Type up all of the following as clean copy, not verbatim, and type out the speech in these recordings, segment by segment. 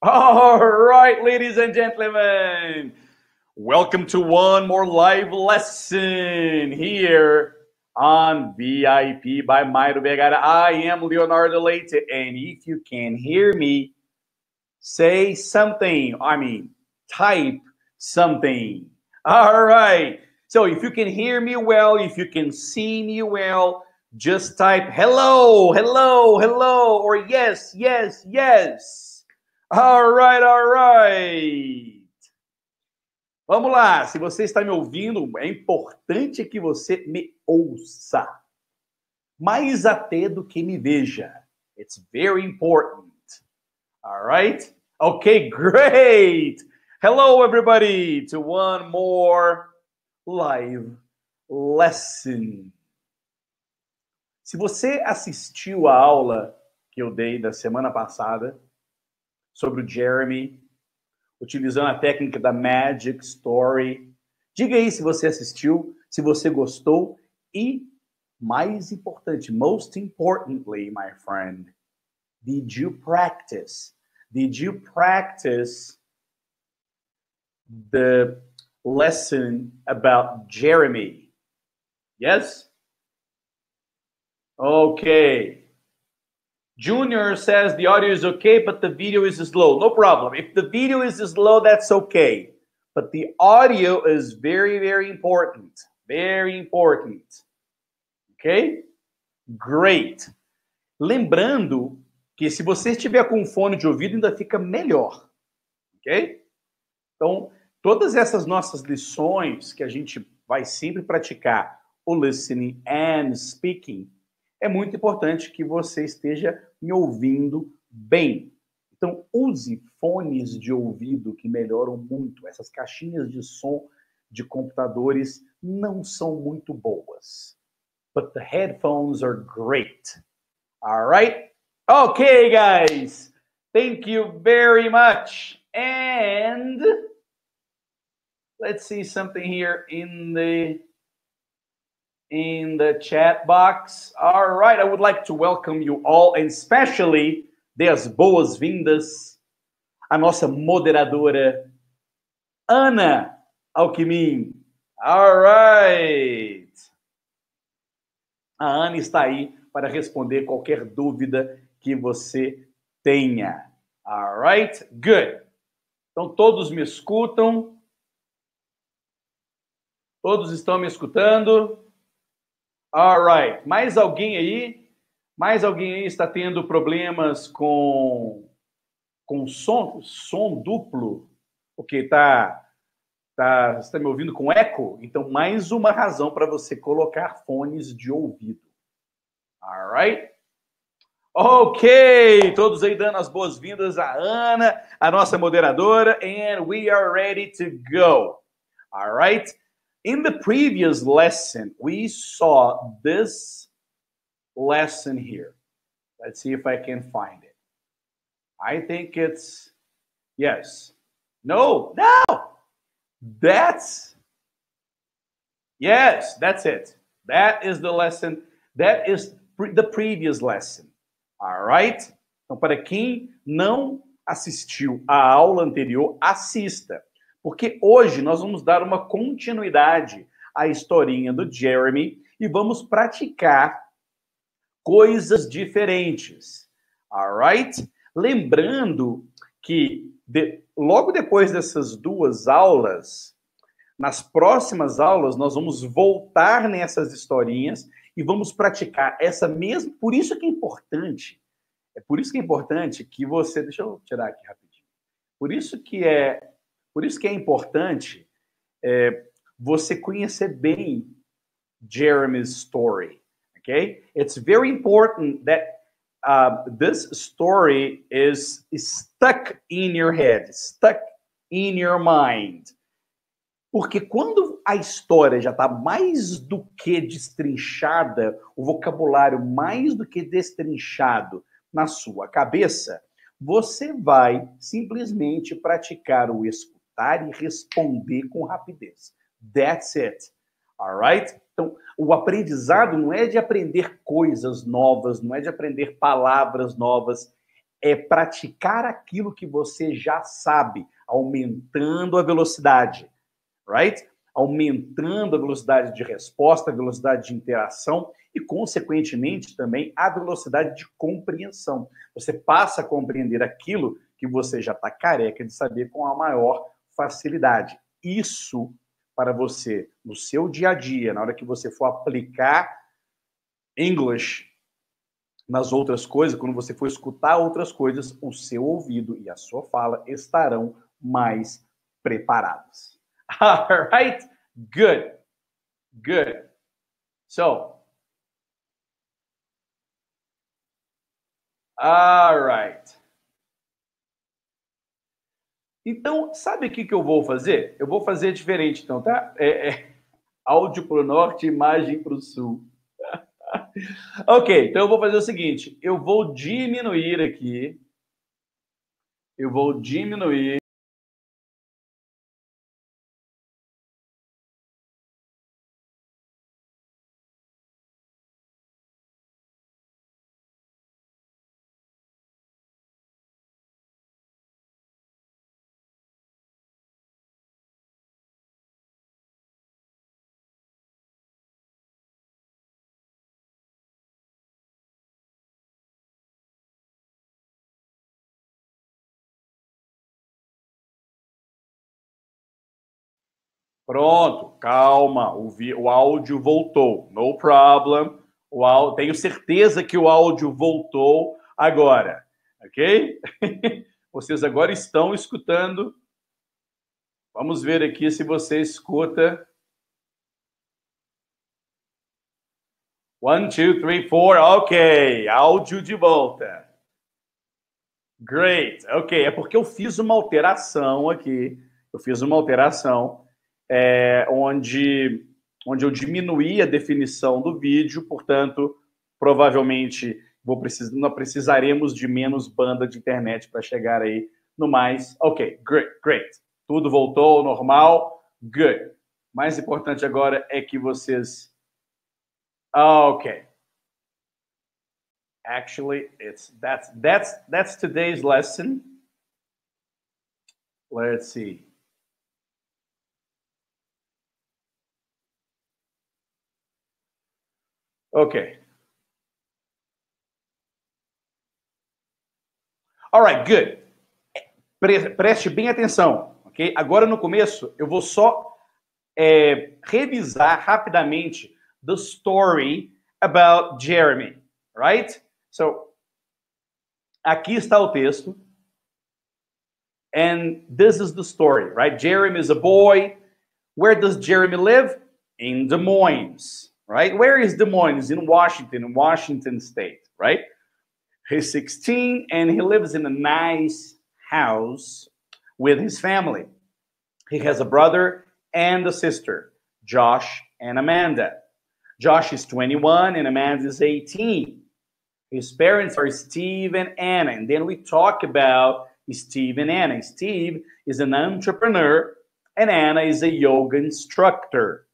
All right, ladies and gentlemen, welcome to one more live lesson here on VIP by Mairo Vergara. I am Leonardo Leite, and if you can hear me, say something. Type something. All right. So if you can hear me well, if you can see me well, just type hello, hello, hello, or yes, yes, yes. All right, all right. Vamos lá. Se você está me ouvindo, é importante que você me ouça. Mais até do que me veja. It's very important. All right? Okay, great. Hello, everybody, to one more live lesson. Se você assistiu a aula que eu dei da semana passada sobre o Jeremy, utilizando a técnica da Magic Story, diga aí se você assistiu, se você gostou e, mais importante, most importantly, my friend, did you practice? Did you practice the lesson about Jeremy? Yes? Okay. Junior says the audio is okay, but the video is slow. No problem. If the video is slow, that's okay. But the audio is very, very important. Very important. Okay? Great. Lembrando que se você estiver com fone de ouvido, ainda fica melhor. Ok? Então, todas essas nossas lições que a gente vai sempre praticar, o listening and speaking, é muito importante que você esteja me ouvindo bem. Então, use fones de ouvido que melhoram muito. Essas caixinhas de som de computadores não são muito boas. But the headphones are great. All right? Okay, guys. Thank you very much. And let's see something here in the chat box. All right, I would like to welcome you all, and especially dê as boas-vindas à nossa moderadora, Ana Alquimim. All right. A Ana está aí para responder qualquer dúvida que você tenha. All right? Good. Então, todos me escutam? Todos estão me escutando? All right. Mais alguém aí? Mais alguém aí está tendo problemas com som duplo? Porque você está me ouvindo com eco? Então, mais uma razão para você colocar fones de ouvido. All right? Ok, todos aí dando as boas-vindas à Ana, a nossa moderadora, and we are ready to go. All right? In the previous lesson, we saw this lesson here. Let's see if I can find it. I think it's, yes. No. Yes, that's it. That is the lesson. That is the previous lesson. All right? Então, para quem não assistiu à aula anterior, assista. Porque hoje nós vamos dar uma continuidade à historinha do Jeremy e vamos praticar coisas diferentes. All right? Lembrando que logo depois dessas duas aulas, nas próximas aulas, nós vamos voltar nessas historinhas e vamos praticar essa mesma. Por isso que é importante. Por isso que é importante que você. Deixa eu tirar aqui rapidinho. Por isso que é importante você conhecer bem Jeremy's story. Okay? It's very important that this story is stuck in your head, stuck in your mind. Porque quando a história já está mais do que destrinchada, o vocabulário mais do que destrinchado na sua cabeça, você vai simplesmente praticar o escutar e responder com rapidez. That's it. All right? Então, o aprendizado não é de aprender coisas novas, não é de aprender palavras novas, é praticar aquilo que você já sabe, aumentando a velocidade, right? Aumentando a velocidade de resposta, a velocidade de interação e, consequentemente, também a velocidade de compreensão. Você passa a compreender aquilo que você já está careca de saber com a maior facilidade. Isso, para você, no seu dia a dia, na hora que você for aplicar English nas outras coisas, quando você for escutar outras coisas, o seu ouvido e a sua fala estarão mais preparados. All right? Good. Good. So, all right. Então, sabe o que eu vou fazer? Eu vou fazer diferente, então, tá? Áudio para o norte, imagem para o sul. Ok, então eu vou fazer o seguinte. Eu vou diminuir aqui. Eu vou diminuir. Pronto, calma, o áudio voltou, no problem. Tenho certeza que o áudio voltou agora, ok? Vocês agora estão escutando. Vamos ver aqui se você escuta. 1, 2, 3, 4, ok, áudio de volta. Great, ok, é porque eu fiz uma alteração aqui. Eu fiz uma alteração onde eu diminuí a definição do vídeo, portanto, provavelmente nós precisaremos de menos banda de internet para chegar aí no mais. Ok, great. Tudo voltou ao normal, good. Mais importante agora é que vocês... Ok. Actually, that's today's lesson. Let's see. Ok. All right, good. Preste bem atenção, ok? Agora no começo eu vou só revisar rapidamente the story about Jeremy, right? So, aqui está o texto. And this is the story, right? Jeremy is a boy. Where does Jeremy live? In Des Moines, right? Where is Des Moines? In Washington State, right? He's 16 and he lives in a nice house with his family. He has a brother and a sister, Josh and Amanda. Josh is 21 and Amanda is 18. His parents are Steve and Anna. And then we talk about Steve and Anna. Steve is an entrepreneur and Anna is a yoga instructor.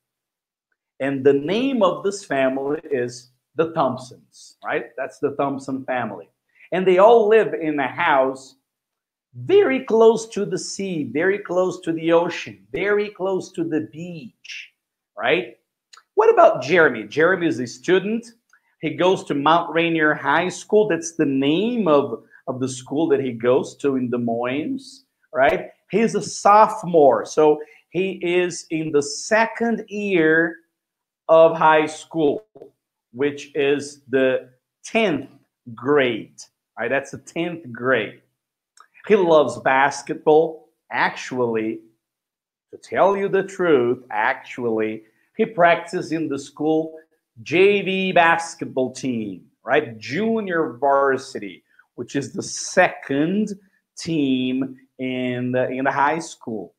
And the name of this family is the Thompsons, right? That's the Thompson family. And they all live in a house very close to the sea, very close to the ocean, very close to the beach, right? What about Jeremy? Jeremy is a student. He goes to Mount Rainier High School. That's the name of the school that he goes to in Des Moines, right? He's a sophomore, so he is in the second year of high school, which is the 10th grade, right? That's the 10th grade. He loves basketball. Actually, to tell you the truth, he practices in the school JV basketball team, right? Junior varsity, which is the second team in the high school.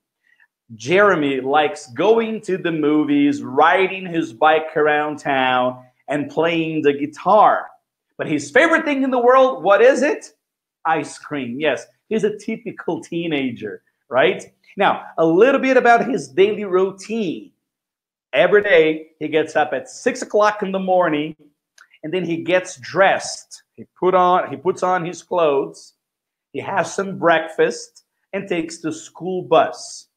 Jeremy likes going to the movies, riding his bike around town, and playing the guitar. But his favorite thing in the world, what is it? Ice cream. Yes, he's a typical teenager, right? Now, a little bit about his daily routine. Every day, he gets up at 6 o'clock in the morning, and then he gets dressed. He puts on his clothes, He has some breakfast and takes the school bus.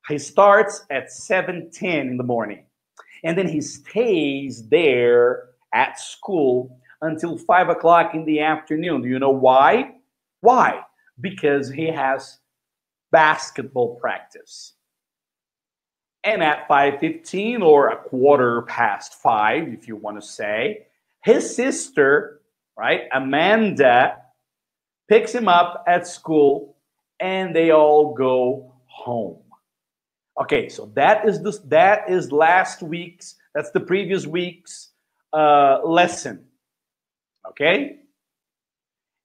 He starts at 7:10 in the morning. And then he stays there at school until 5 o'clock in the afternoon. Do you know why? Why? Because he has basketball practice. And at 5:15 or a quarter past 5, if you want to say, his sister, right, Amanda, picks him up at school and they all go home. Okay, so that is last week's, that's the previous week's lesson. Okay?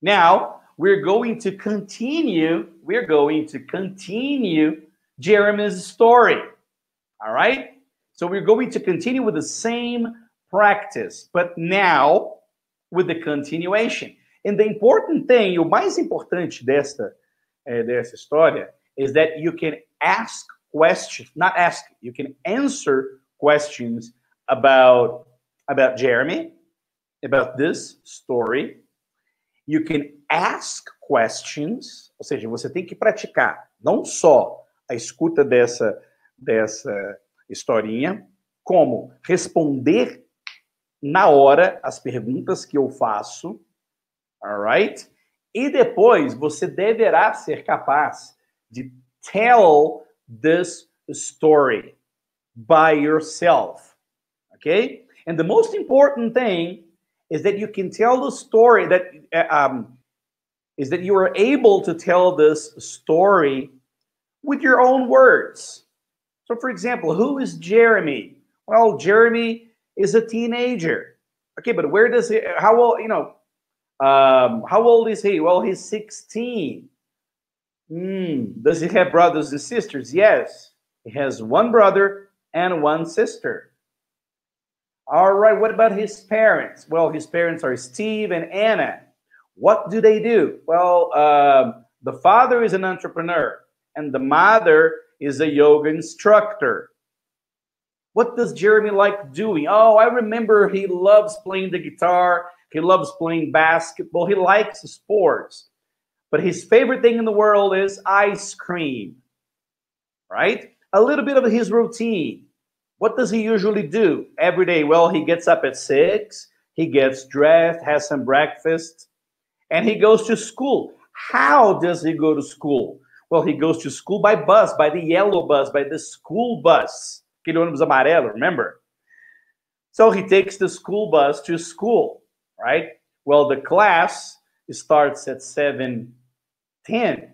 Now, we're going to continue Jeremy's story. All right? So we're going to continue with the same practice, but now with the continuation. And the important thing, o mais importante dessa história is that you can ask questions, not ask, you can answer questions about Jeremy, about this story. You can ask questions, ou seja, você tem que praticar não só a escuta dessa historinha, como responder na hora as perguntas que eu faço, alright? E depois você deverá ser capaz de tell this story by yourself, okay? And the most important thing is that you can tell the story is that you are able to tell this story with your own words. So, for example, who is Jeremy? Well, Jeremy is a teenager. Okay, but where does he? How old? How old is he? Well, he's 16. Does he have brothers and sisters? Yes, he has one brother and one sister. All right, what about his parents? Well, his parents are Steve and Anna. What do they do? Well, the father is an entrepreneur and the mother is a yoga instructor. What does Jeremy like doing? Oh, I remember he loves playing the guitar. He loves playing basketball. He likes sports. But his favorite thing in the world is ice cream, right? A little bit of his routine. What does he usually do every day? Well, he gets up at 6, he gets dressed, has some breakfast, and he goes to school. How does he go to school? Well, he goes to school by bus, by the yellow bus, by the school bus. Aquele ônibus amarelo, remember? So he takes the school bus to school, right? Well, the class starts at 7:10.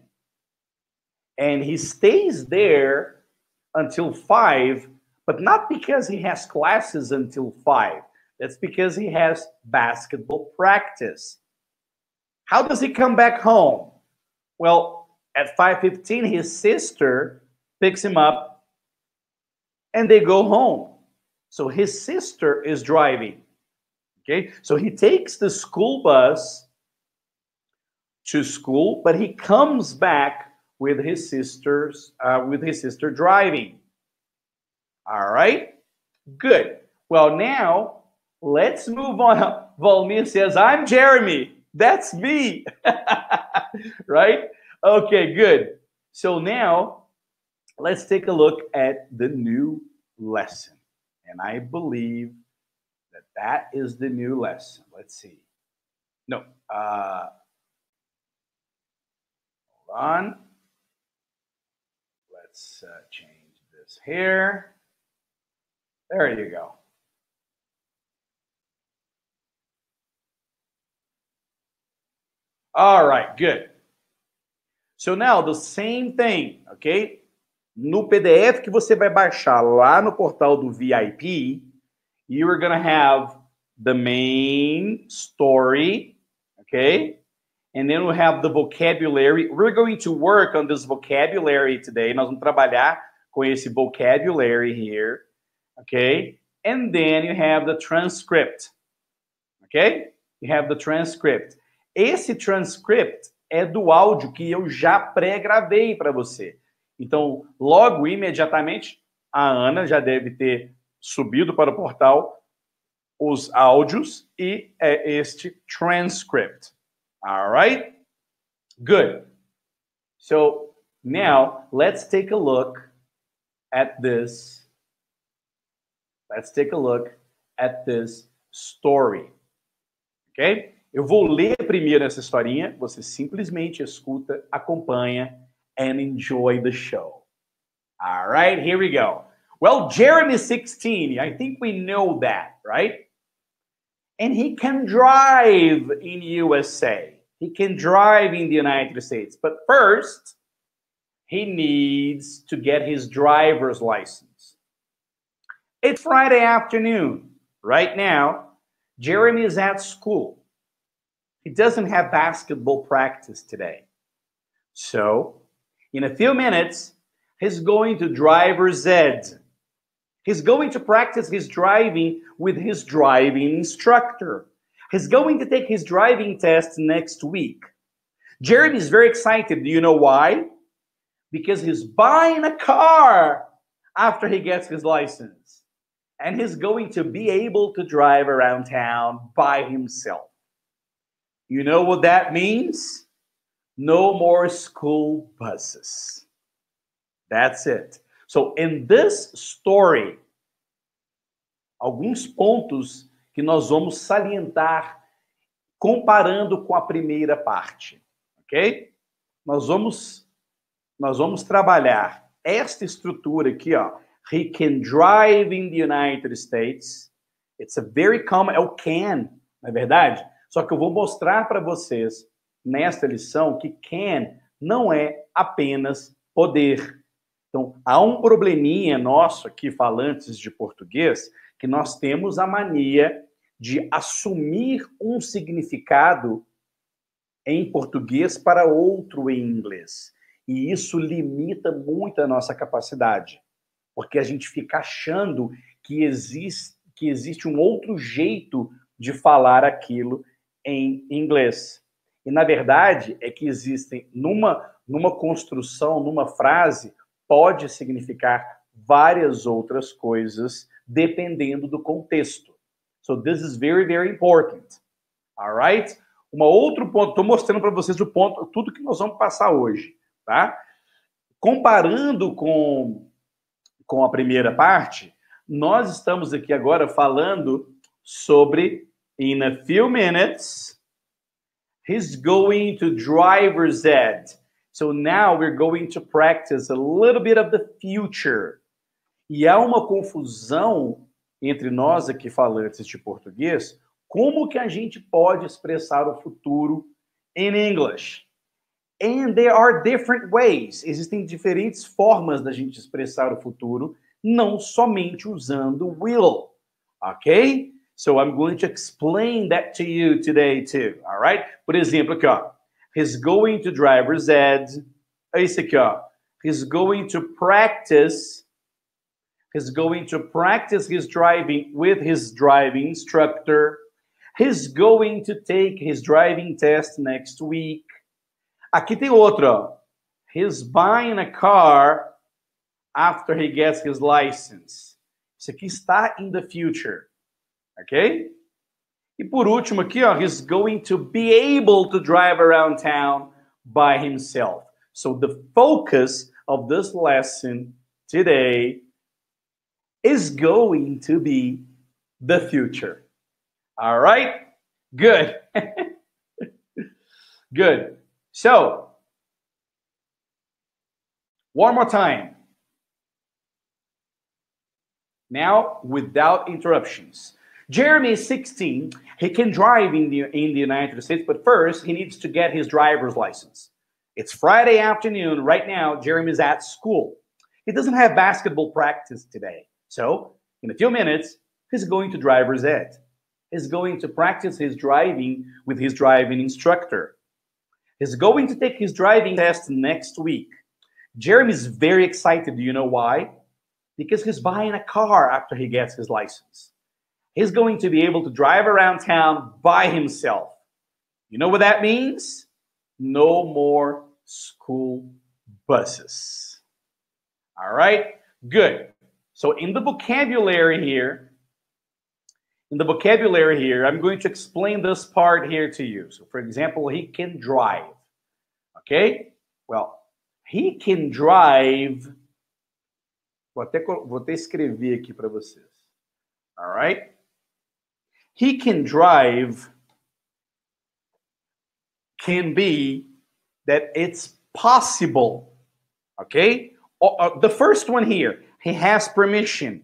And he stays there until 5, but not because he has classes until 5. That's because he has basketball practice. How does he come back home? Well, at 5:15, his sister picks him up and they go home. So his sister is driving. Okay, so he takes the school bus to school, but he comes back with his sister driving. All right, good. Well, now let's move on. Valmir says, "I'm Jeremy. That's me." Right? Okay, good. So now let's take a look at the new lesson. And I believe that that is the new lesson. Let's see. No. Hold on. Let's change this here. There you go. All right, good. So now the same thing, okay? No PDF que você vai baixar lá no portal do VIP, you are going to have the main story, okay? And then we have the vocabulary. We're going to work on this vocabulary today. Nós vamos trabalhar com esse vocabulary here, okay? And then you have the transcript, okay? You have the transcript. Esse transcript é do áudio que eu já pré-gravei para você. Então, logo, imediatamente, a Ana já deve ter subido para o portal os áudios e este transcript. All right? Good. So now let's take a look at this. Let's take a look at this story. Ok? Eu vou ler primeiro essa historinha, você simplesmente escuta, acompanha, and enjoy the show. All right, here we go. Well, Jeremy's 16. I think we know that, right? And he can drive in USA. He can drive in the United States. But first, he needs to get his driver's license. It's Friday afternoon. Right now, Jeremy is at school. He doesn't have basketball practice today. So, in a few minutes, he's going to driver's ed. He's going to practice his driving with his driving instructor. He's going to take his driving test next week. Jeremy is very excited. Do you know why? Because he's buying a car after he gets his license. And he's going to be able to drive around town by himself. You know what that means? No more school buses. That's it. So in this story, alguns pontos que nós vamos salientar comparando com a primeira parte, ok? Nós vamos trabalhar esta estrutura aqui, ó. He can drive in the United States. It's a very common, é o can, não é verdade? Só que eu vou mostrar para vocês nesta lição que can não é apenas poder. Então, há um probleminha nosso aqui, falantes de português, que nós temos a mania de assumir um significado em português para outro em inglês. E isso limita muito a nossa capacidade, porque a gente fica achando que existe um outro jeito de falar aquilo em inglês. E, na verdade, é que existem, numa construção, numa frase, pode significar várias outras coisas, dependendo do contexto. So this is very, very important. All right? Um outro ponto, estou mostrando para vocês o ponto, tudo que nós vamos passar hoje, tá? Comparando com a primeira parte, nós estamos aqui agora falando sobre, in a few minutes, he's going to driver's ed. So now we're going to practice a little bit of the future. E há uma confusão entre nós aqui falantes de português, como que a gente pode expressar o futuro in English? And there are different ways. Existem diferentes formas da gente expressar o futuro, não somente usando will. Ok? So I'm going to explain that to you today too. All right? Por exemplo, aqui, ó. He's going to driver's ed. É isso aqui, ó. He's going to practice his driving with his driving instructor. He's going to take his driving test next week. Aqui tem outro, ó. He's buying a car after he gets his license. Isso aqui está in the future. Ok? E por último aqui, ó, he's going to be able to drive around town by himself. So the focus of this lesson today is going to be the future. All right? Good. Good. So, one more time. Now, without interruptions. Jeremy is 16. He can drive in the United States, but first he needs to get his driver's license. It's Friday afternoon. Right now, Jeremy is at school. He doesn't have basketball practice today. So, in a few minutes, he's going to driver's ed. He's going to practice his driving with his driving instructor. He's going to take his driving test next week. Jeremy is very excited. Do you know why? Because he's buying a car after he gets his license. He's going to be able to drive around town by himself. You know what that means? No more school buses. All right? Good. So in the vocabulary here, I'm going to explain this part here to you. So for example, he can drive. Ok? Well, he can drive. Vou até escrever aqui para vocês. All right? He can drive can be that it's possible. Okay? The first one here, he has permission.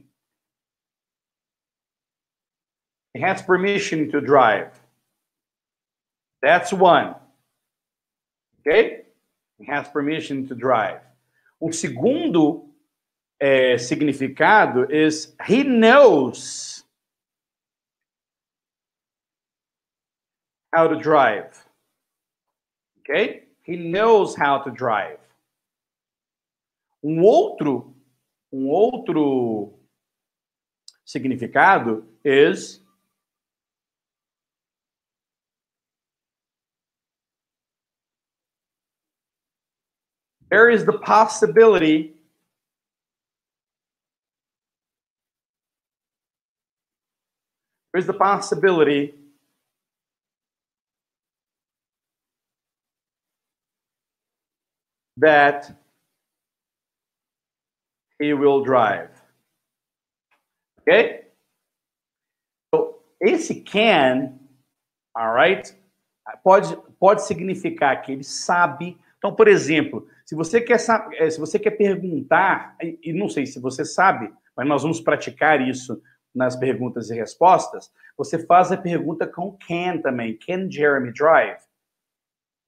He has permission to drive. That's one. Okay? He has permission to drive. Segundo significado is he knows how to drive. Okay? He knows how to drive. Outro significado is there is the possibility that he will drive. Okay? So, esse can, all right, pode significar que ele sabe. Então, por exemplo, se você quer perguntar, e não sei se você sabe, mas nós vamos praticar isso nas perguntas e respostas, você faz a pergunta com can também. Can Jeremy drive?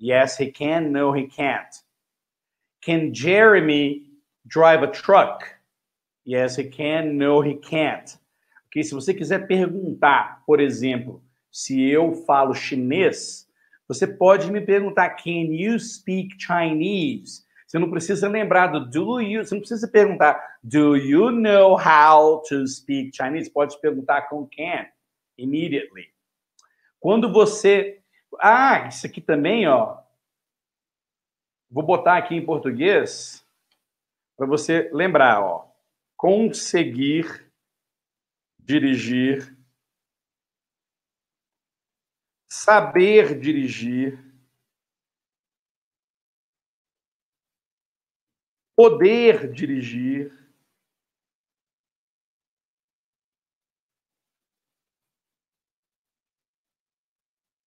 Yes, he can. No, he can't. Can Jeremy drive a truck? Yes, he can. No, he can't. Okay? Se você quiser perguntar, por exemplo, se eu falo chinês, você pode me perguntar, can you speak Chinese? Você não precisa lembrar do do you, você não precisa perguntar, do you know how to speak Chinese? Pode perguntar com can, immediately. Quando você... isso aqui também, ó. Vou botar aqui em português para você lembrar, ó. Conseguir dirigir, saber dirigir, poder dirigir,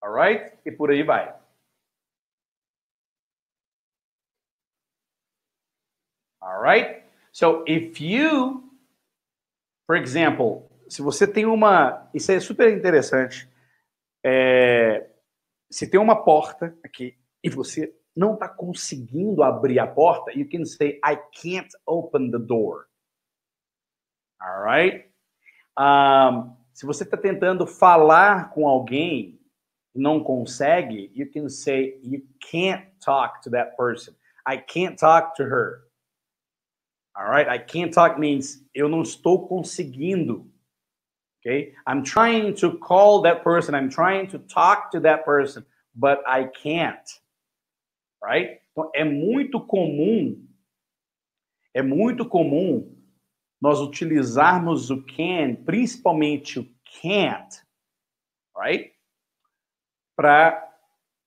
alright? E por aí vai. Alright? So, if you, for example, se você tem uma... Isso é super interessante. Se tem uma porta aqui e você não está conseguindo abrir a porta, you can say, I can't open the door. Alright? Se você está tentando falar com alguém e não consegue, you can say, you can't talk to that person. I can't talk to her. Alright? I can't talk means eu não estou conseguindo. Okay? I'm trying to call that person. I'm trying to talk to that person, but I can't. Right? Então, é muito comum nós utilizarmos o can, principalmente o can't, right? Para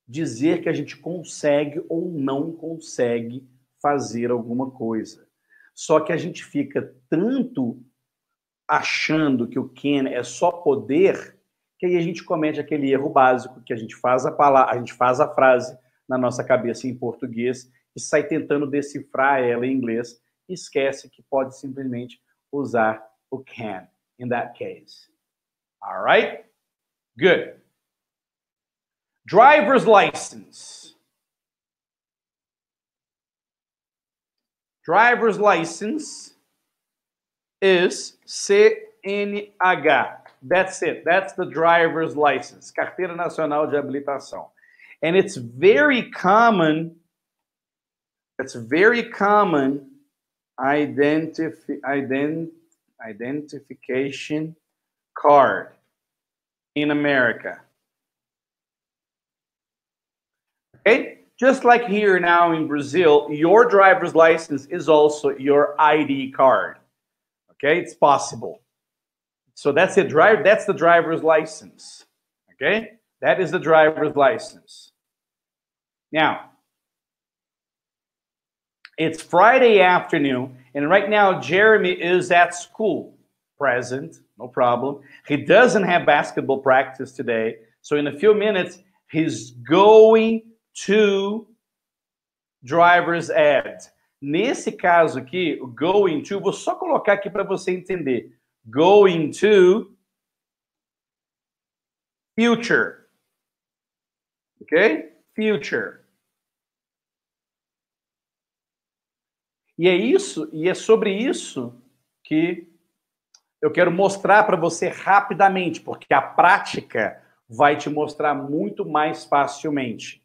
dizer que a gente consegue ou não consegue fazer alguma coisa. Só que a gente fica tanto achando que o can é só poder, que aí a gente comete aquele erro básico que a gente faz a frase na nossa cabeça em português e sai tentando decifrar ela em inglês e esquece que pode simplesmente usar o can in that case. All right? Good. Driver's license. Driver's license is CNH. That's it. That's the driver's license. Carteira Nacional de Habilitação. And it's very common identification card in America. Okay? Just like here now in Brazil, your driver's license is also your ID card. Okay? It's possible. So that's it. That's the driver's license. Okay? That is the driver's license. Now, It's Friday afternoon, and right now Jeremy is at school. Present, no problem. He doesn't have basketball practice today, so in a few minutes he's going to driver's ed. Nesse caso aqui, o going to, vou só colocar aqui para você entender. Going to future. Ok? Future. E é isso, e é sobre isso que eu quero mostrar para você rapidamente, porque a prática vai te mostrar muito mais facilmente.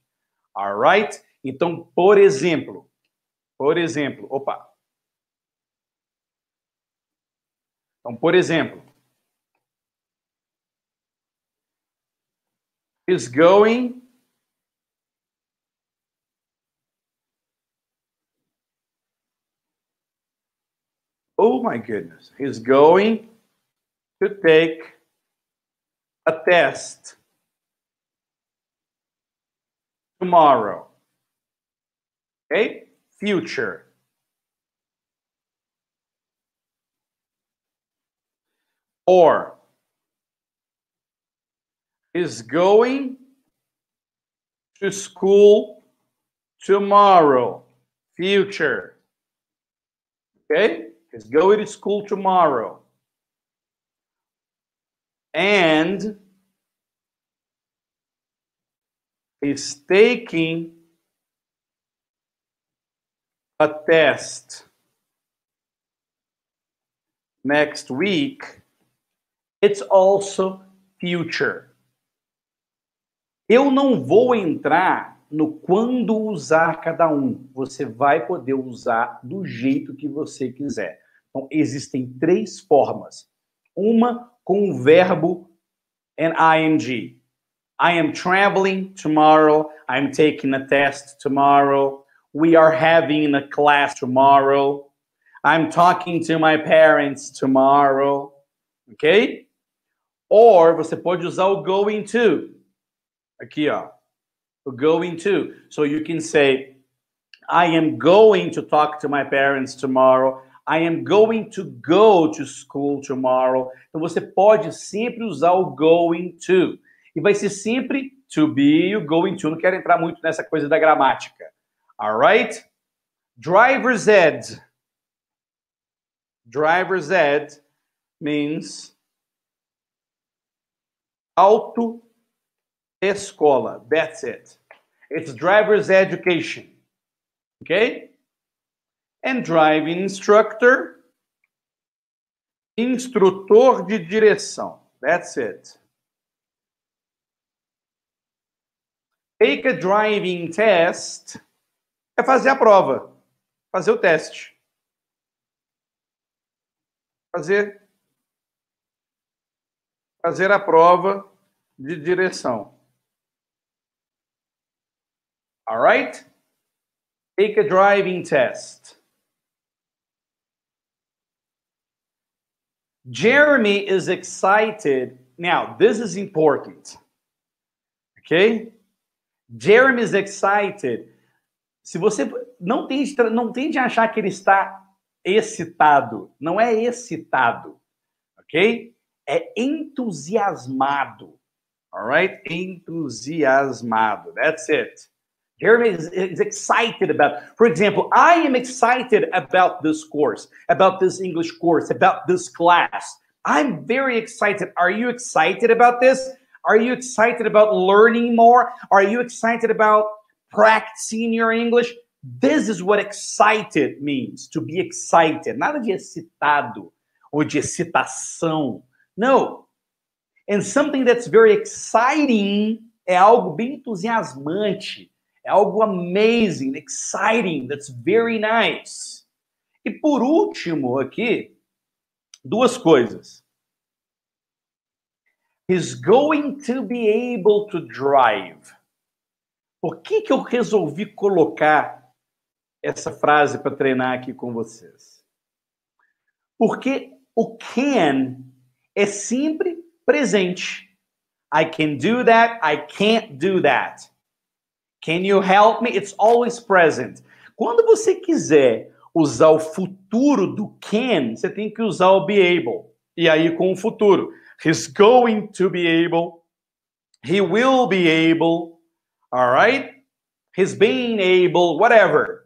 Alright? Então, por exemplo, opa. Então, por exemplo, is going oh my goodness, he's going to take a test tomorrow. Okay? Future. Or is going to school tomorrow. Future. Okay? He's going to school tomorrow. And he's taking a test next week. It's also future. Eu não vou entrar no quando usar cada um. Você vai poder usar do jeito que você quiser. Então, existem 3 formas. Uma com o verbo and ing. I am traveling tomorrow. I'm taking a test tomorrow. We are having a class tomorrow. I'm talking to my parents tomorrow. Ok? Or você pode usar o going to. Aqui, ó. O going to. So you can say, I am going to talk to my parents tomorrow. I am going to go to school tomorrow. Então você pode sempre usar o going to. E vai ser sempre to be o going to. Não quero entrar muito nessa coisa da gramática. Alright? Driver's ed. Driver's ed means autoescola. That's it. It's driver's education. Okay? And driving instructor, instrutor de direção. That's it. Take a driving test é fazer a prova, fazer o teste. Fazer a prova de direção. All right? Take a driving test. Jeremy is excited. Now, this is important. Okay? Jeremy is excited. Se você não tende a achar que ele está excitado, não é excitado, ok? É entusiasmado, alright? Entusiasmado, that's it. Jeremy is excited about, for example, I am excited about this course, about this English course, about this class. I'm very excited. Are you excited about this? Are you excited about learning more? Are you excited about practicing your English? This is what excited means, to be excited. Nada de excitado ou de excitação. No. And something that's very exciting é algo bem entusiasmante. É algo amazing, exciting, that's very nice. E por último aqui, 2 coisas. He's going to be able to drive. Por que eu resolvi colocar essa frase para treinar aqui com vocês? Porque o can é sempre presente. I can do that, I can't do that. Can you help me? It's always present. Quando você quiser usar o futuro do can, você tem que usar o be able. E aí com o futuro. He's going to be able. He will be able. All right? He's being able, whatever.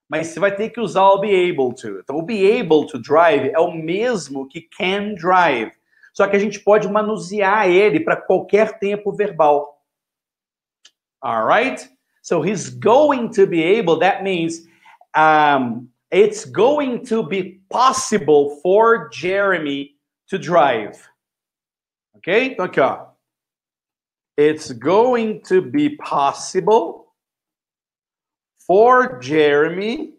Mas você vai ter que usar o be able to. Então, o be able to drive é o mesmo que can drive. Só que a gente pode manusear ele para qualquer tempo verbal. All right? So, he's going to be able, that means it's going to be possible for Jeremy to drive. Ok? Então, aqui, ó. It's going to be possible for Jeremy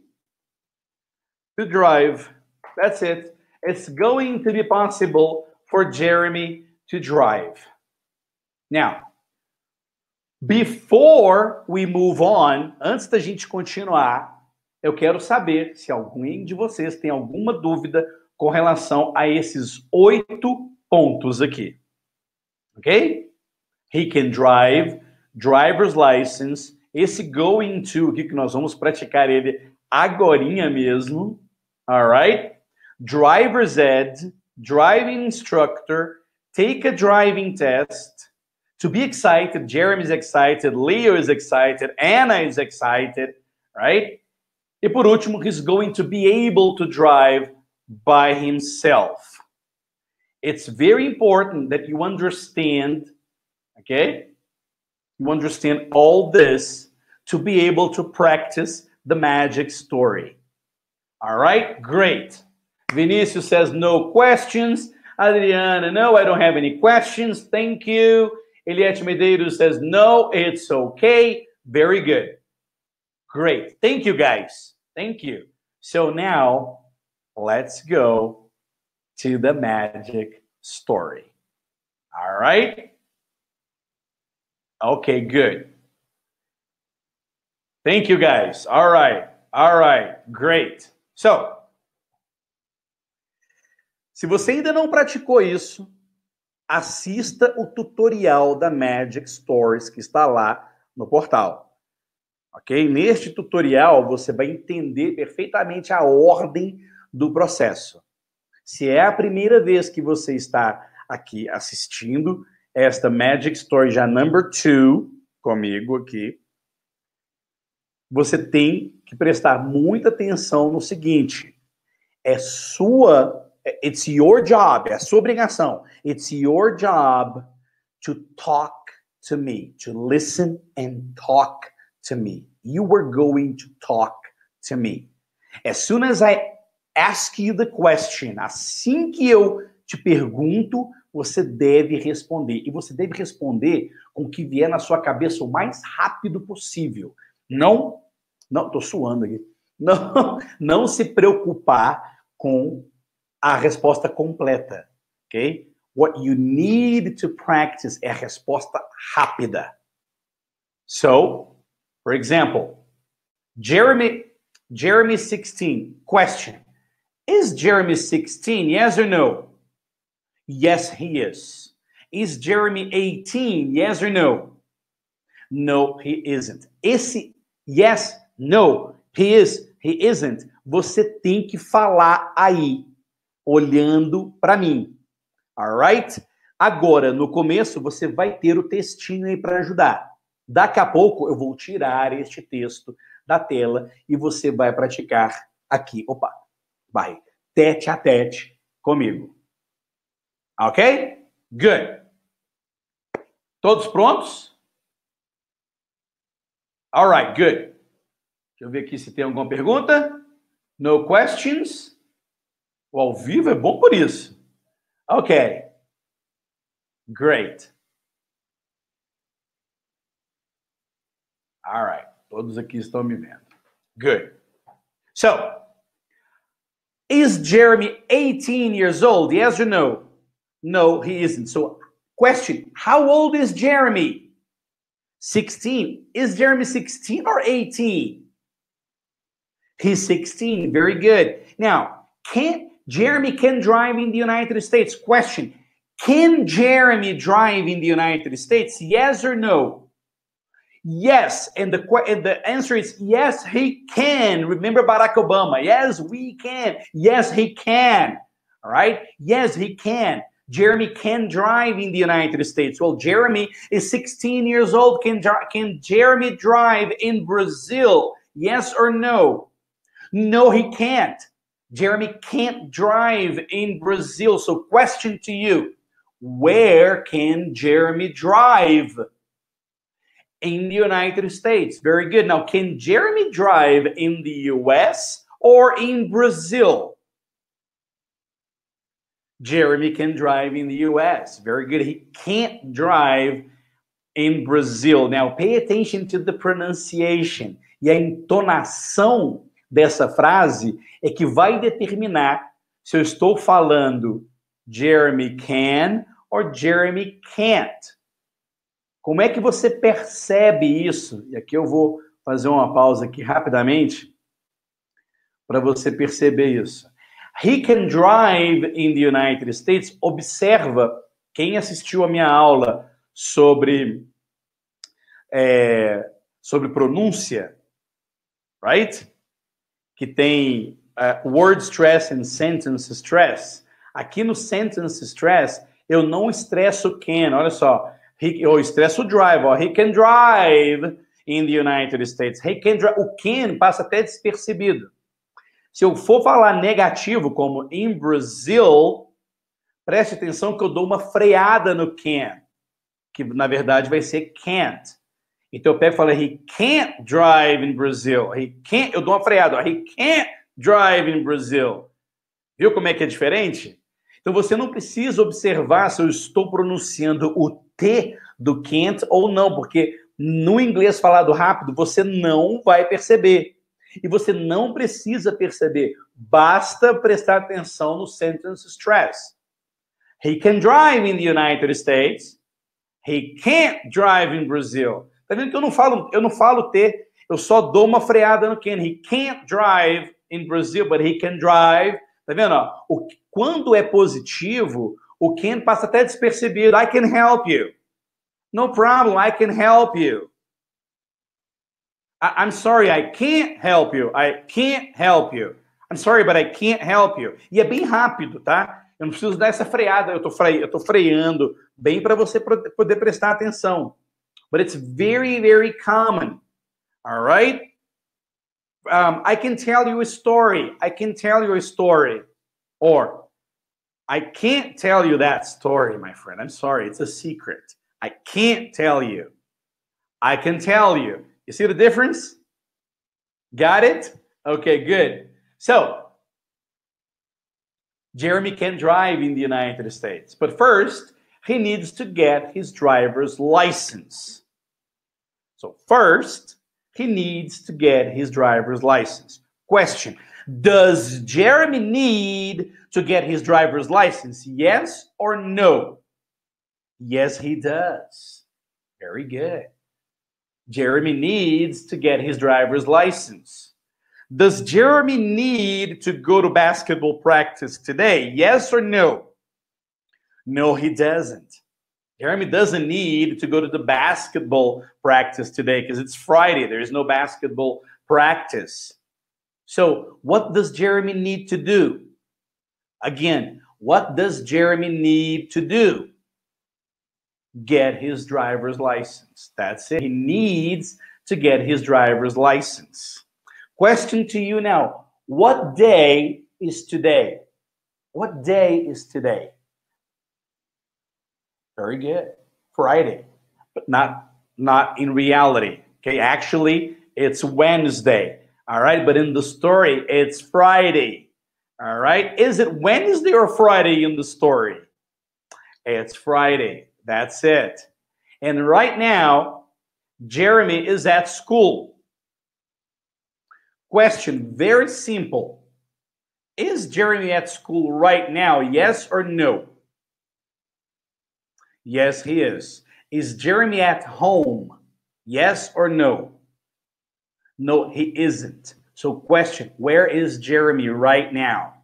to drive. That's it. It's going to be possible for Jeremy to drive. Now, before we move on, antes da gente continuar, eu quero saber se alguém de vocês tem alguma dúvida com relação a esses 8 pontos aqui. Ok? He can drive, driver's license, esse going to aqui que nós vamos praticar ele agorinha mesmo, alright? Driver's ed, driving instructor, take a driving test, to be excited, Jeremy is excited, Leo is excited, Anna is excited, right? E por último, he's going to be able to drive by himself. It's very important that you understand, okay? You understand all this to be able to practice the magic story. All right, great. Vinicius says no questions. Adriana, no, I don't have any questions. Thank you. Eliette Medeiros says no, it's okay. Very good. Great. Thank you, guys. Thank you. So now, let's go to the magic story. All right? Okay, good. Thank you, guys. All right. All right. Great. So, se você ainda não praticou isso, assista o tutorial da Magic Stories que está lá no portal. Ok? Neste tutorial, você vai entender perfeitamente a ordem do processo. Se é a primeira vez que você está aqui assistindo esta Magic Story já number 2 comigo aqui, você tem que prestar muita atenção no seguinte. It's your job, é a sua obrigação. It's your job to talk to me, to listen and talk to me. You are going to talk to me. As soon as I ask you the question, assim que eu te pergunto, você deve responder. E você deve responder com o que vier na sua cabeça o mais rápido possível. Não, tô suando aqui. Não se preocupar com a resposta completa, ok? What you need to practice é a resposta rápida. So, for example, Jeremy 16, question. Is Jeremy 16, yes or no? Yes, he is. Is Jeremy 18, yes or no? No, he isn't. Esse yes, no, he is, he isn't, você tem que falar aí, olhando para mim. Alright? Agora, no começo, você vai ter o textinho aí para ajudar. Daqui a pouco, eu vou tirar este texto da tela e você vai praticar aqui. Opa, vai. Tete a tete comigo. Ok? Good. Todos prontos? Alright, good. Deixa eu ver aqui se tem alguma pergunta. No questions? O ao vivo é bom por isso. Ok. Great. All right. Todos aqui estão me vendo. Good. So, is Jeremy 18 years old? Yes or no? No, he isn't. So, question, how old is Jeremy? 16. Is Jeremy 16 or 18? He's 16. Very good. Now, Jeremy can drive in the United States. Question, can Jeremy drive in the United States? Yes or no? Yes, and the answer is yes, he can. Remember Barack Obama? Yes, we can. Yes, he can. All right? Yes, he can. Jeremy can drive in the United States. Well, Jeremy is 16 years old. Can Jeremy drive in Brazil? Yes or no? No, he can't. Jeremy can't drive in Brazil. So question to you, where can Jeremy drive? In the United States. Very good. Now, can Jeremy drive in the US or in Brazil? Jeremy can drive in the US. Very good. He can't drive in Brazil. Now, pay attention to the pronunciation. E a entonação dessa frase é que vai determinar se eu estou falando Jeremy can or Jeremy can't. Como é que você percebe isso? E aqui eu vou fazer uma pausa aqui rapidamente para você perceber isso. He can drive in the United States. Observa, quem assistiu a minha aula sobre pronúncia, right? Que tem word stress and sentence stress. Aqui no sentence stress, eu não estresso can, olha só. Eu estresso o drive, ó. He can drive in the United States. He can drive. O can passa até despercebido. Se eu for falar negativo, como in Brazil, preste atenção que eu dou uma freada no can, que na verdade vai ser can't. Então eu pego e falo, he can't drive in Brazil. Eu dou uma freada, ó. He can't drive in Brazil. Viu como é que é diferente? Então você não precisa observar se eu estou pronunciando o T do can't ou não, porque no inglês falado rápido você não vai perceber. E você não precisa perceber, basta prestar atenção no sentence stress. He can drive in the United States. He can't drive in Brazil. Tá vendo que eu não falo T, eu só dou uma freada no can. He can't drive in Brazil, but he can drive. Tá vendo? Ó? Quando é positivo, o can passa até despercebido. I can help you. No problem, I can help you. I'm sorry, I can't help you. I can't help you. I'm sorry, but I can't help you. E é bem rápido, tá? Eu não preciso dar essa freada. Eu tô freando bem para você poder prestar atenção. But it's very, very common. All right? I can tell you a story. I can tell you a story. Or, I can't tell you that story, my friend. I'm sorry, it's a secret. I can't tell you. I can tell you. You see the difference? Got it? Okay, good. So, Jeremy can drive in the United States. But first, he needs to get his driver's license. So first, he needs to get his driver's license. Question, does Jeremy need to get his driver's license? Yes or no? Yes, he does. Very good. Jeremy needs to get his driver's license. Does Jeremy need to go to basketball practice today? Yes or no? No, he doesn't. Jeremy doesn't need to go to the basketball practice today because it's Friday. There is no basketball practice. So what does Jeremy need to do? Again, what does Jeremy need to do? Get his driver's license. That's it. He needs to get his driver's license. Question to you now. What day is today? What day is today? Very good. Friday. But not in reality. Okay, actually, it's Wednesday. All right, but in the story, it's Friday. All right, is it Wednesday or Friday in the story? It's Friday. That's it. And right now, Jeremy is at school. Question, very simple. Is Jeremy at school right now? Yes or no? Yes, he is. Is Jeremy at home? Yes or no? No, he isn't. So question, where is Jeremy right now?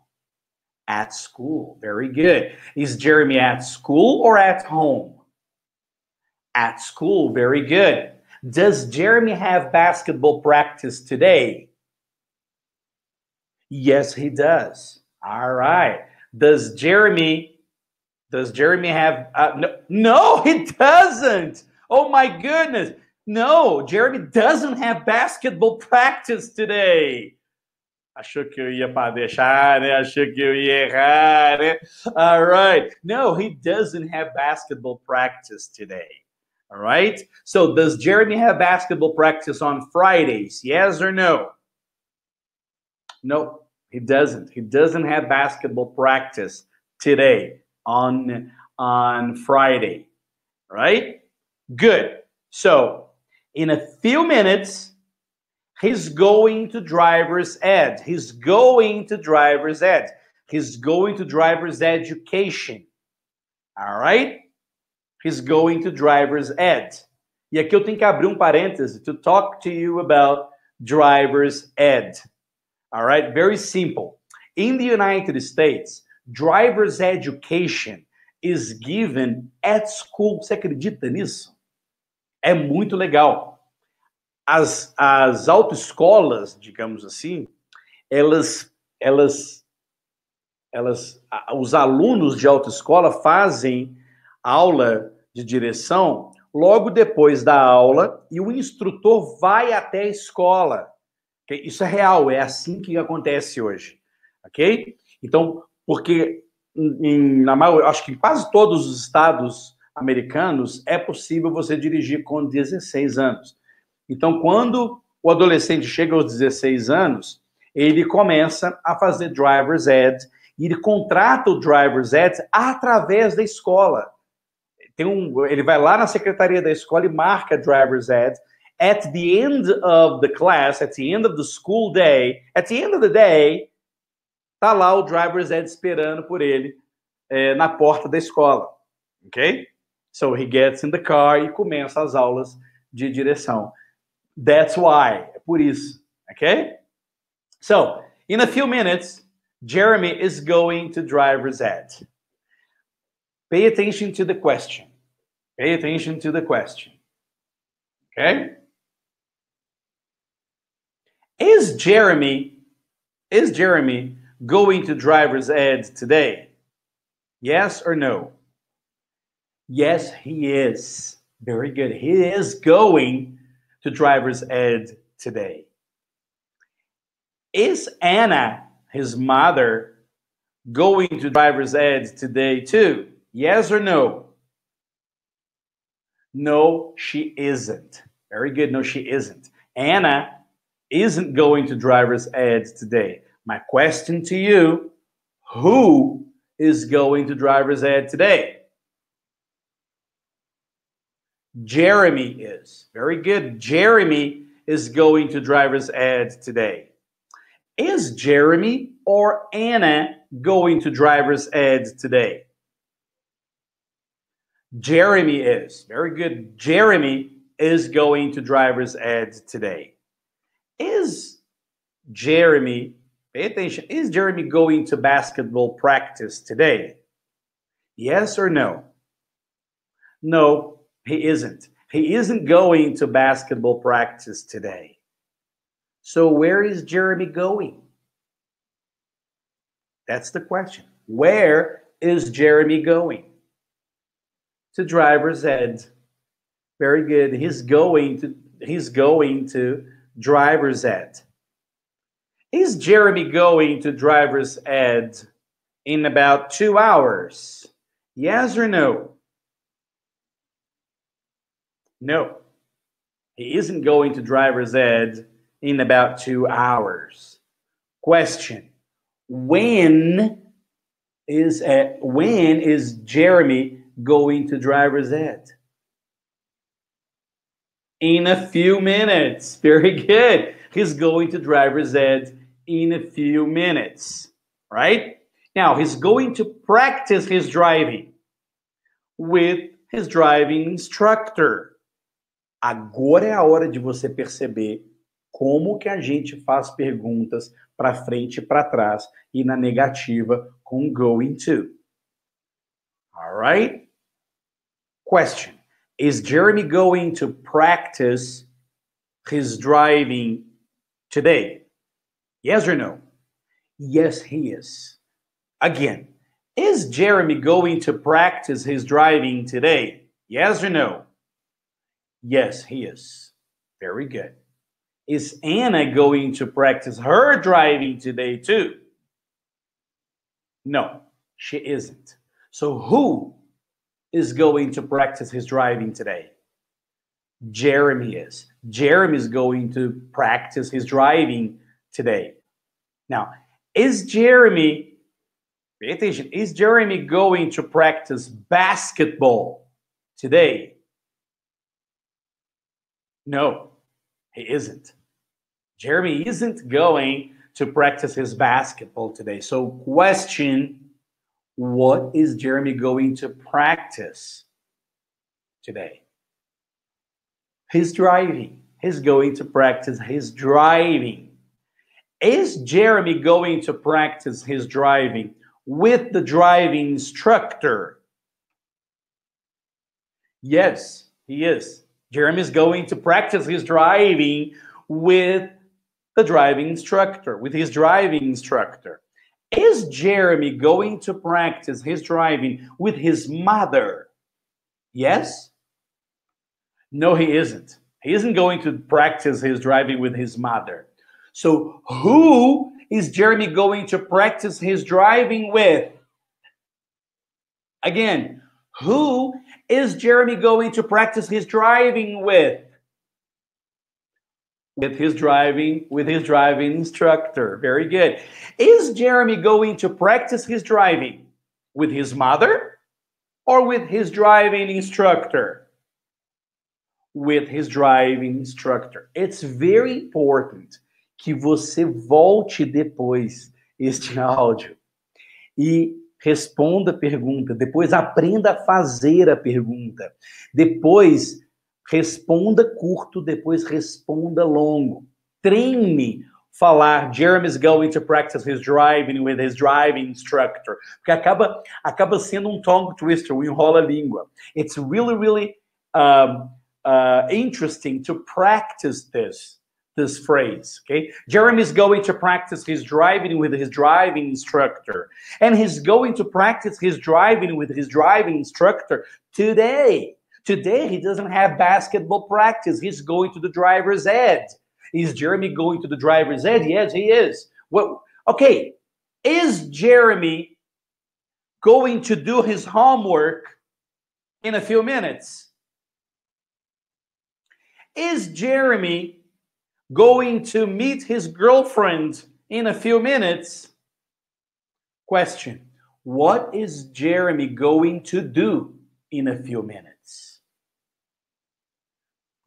At school. Very good. Is Jeremy at school or at home? At school. Very good. Does Jeremy have basketball practice today? Yes, he does. All right. Does Jeremy have no, he doesn't. Oh my goodness. No, Jeremy doesn't have basketball practice today. Achou que eu ia para deixar, né? Achou que eu ia errar, né? All right. No, he doesn't have basketball practice today. All right. So, does Jeremy have basketball practice on Fridays? Yes or no? No, he doesn't. He doesn't have basketball practice today on Friday. Right? Good. So, in a few minutes, he's going to driver's ed. He's going to driver's ed. He's going to driver's education. All right? He's going to driver's ed. E aqui eu tenho que abrir parêntese to talk to you about driver's ed. All right? Very simple. In the United States, driver's education is given at school. Você acredita nisso? É muito legal. As autoescolas, digamos assim, os alunos de autoescola fazem aula de direção logo depois da aula e o instrutor vai até a escola. Okay? Isso é real, é assim que acontece hoje. Ok? Então, porque acho que em quase todos os estados americanos é possível você dirigir com 16 anos. Então, quando o adolescente chega aos 16 anos, ele começa a fazer driver's ed e ele contrata o driver's ed através da escola. Ele vai lá na secretaria da escola e marca driver's ed. At the end of the class, at the end of the school day, at the end of the day, tá lá o driver's ed esperando por ele na porta da escola. Ok? So he gets in the car e começa as aulas de direção. That's why. É por isso. Okay? So, in a few minutes, Jeremy is going to driver's ed. Pay attention to the question. Pay attention to the question. Okay? Is Jeremy going to driver's ed today? Yes or no? Yes, he is. Very good. He is going to driver's ed today. Is Anna, his mother, going to driver's ed today too? Yes or no? No, she isn't. Very good. No, she isn't. Anna isn't going to driver's ed today. My question to you, who is going to driver's ed today? Jeremy is. Very good. Jeremy is going to driver's ed today. Is Jeremy or Anna going to driver's ed today? Jeremy is. Very good. Jeremy is going to driver's ed today. Is Jeremy, pay attention, is Jeremy going to basketball practice today? Yes or no? No. He isn't. He isn't going to basketball practice today. So where is Jeremy going? That's the question. Where is Jeremy going? To driver's ed. Very good. He's going to driver's ed. Is Jeremy going to driver's ed in about 2 hours? Yes or no? No, he isn't going to driver's ed in about 2 hours. Question: When is Jeremy going to driver's ed? In a few minutes. Very good. He's going to driver's ed in a few minutes. Right? Now, he's going to practice his driving with his driving instructor. Agora é a hora de você perceber como que a gente faz perguntas para frente e para trás e na negativa com going to. All right? Question. Is Jeremy going to practice his driving today? Yes or no? Yes, he is. Again, is Jeremy going to practice his driving today? Yes or no? Yes, he is. Very good. Is Anna going to practice her driving today too? No, she isn't. So who is going to practice his driving today? Jeremy is. Jeremy is going to practice his driving today. Now, is Jeremy, pay attention, is Jeremy going to practice basketball today? No, he isn't. Jeremy isn't going to practice his basketball today. So, question, what is Jeremy going to practice today? His driving. He's going to practice his driving. Is Jeremy going to practice his driving with the driving instructor? Yes, he is. Jeremy is going to practice his driving with the driving instructor, with his driving instructor. Is Jeremy going to practice his driving with his mother? Yes? No, he isn't. He isn't going to practice his driving with his mother. So who is Jeremy going to practice his driving with? Again, who is Jeremy going to practice his driving with? With his driving instructor. Very good. Is Jeremy going to practice his driving with his mother or with his driving instructor? With his driving instructor. It's very important que você volte depois este áudio e responda a pergunta, depois aprenda a fazer a pergunta, depois responda curto, depois responda longo. Treine falar Jeremy's going to practice his driving with his driving instructor, porque acaba sendo tongue twister, enrola-língua. It's really, really interesting to practice this phrase, okay? Jeremy's going to practice his driving with his driving instructor, and he's going to practice his driving with his driving instructor today. Today, he doesn't have basketball practice. He's going to the driver's ed. Is Jeremy going to the driver's ed? Yes, he is. Well, okay, is Jeremy going to do his homework in a few minutes? Is Jeremy going to meet his girlfriend in a few minutes? Question, what is Jeremy going to do in a few minutes?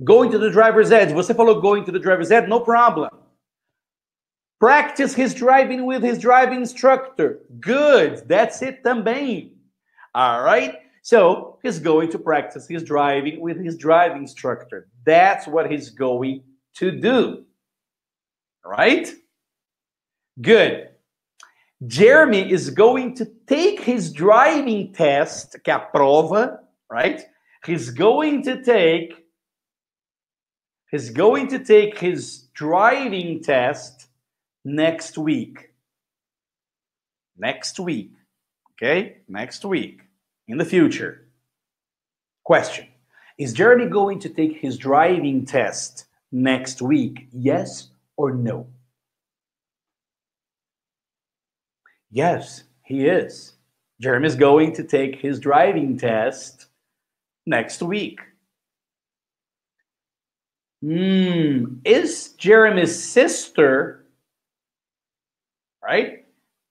Going to the driver's ed. Você falou going to the driver's ed? No problem. Practice his driving with his driving instructor. Good. That's it também. All right? So, he's going to practice his driving with his driving instructor. That's what he's going to do. Right? Good. Jeremy is going to take his driving test, que é a prova, right? He's going to take his driving test next week. Next week. Okay? Next week. In the future. Question. Is Jeremy going to take his driving test next week? Yes or no? Yes, he is. Jeremy is going to take his driving test next week. Is Jeremy's sister, right?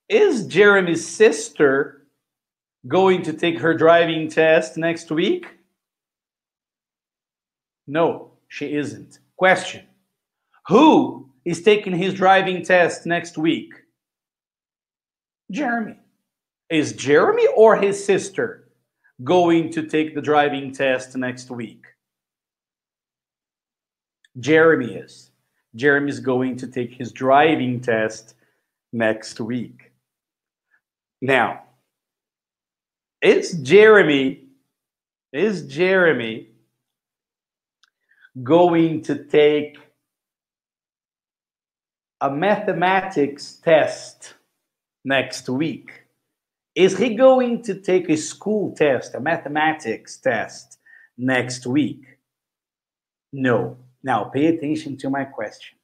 Is Jeremy's sister going to take her driving test next week? No, she isn't. Question. Who is taking his driving test next week? Jeremy. Is Jeremy or his sister going to take the driving test next week? Jeremy is. Jeremy is going to take his driving test next week. Now, is Jeremy going to take a mathematics test next week? Is he going to take a school test, a mathematics test next week? No. Now, pay attention to my question.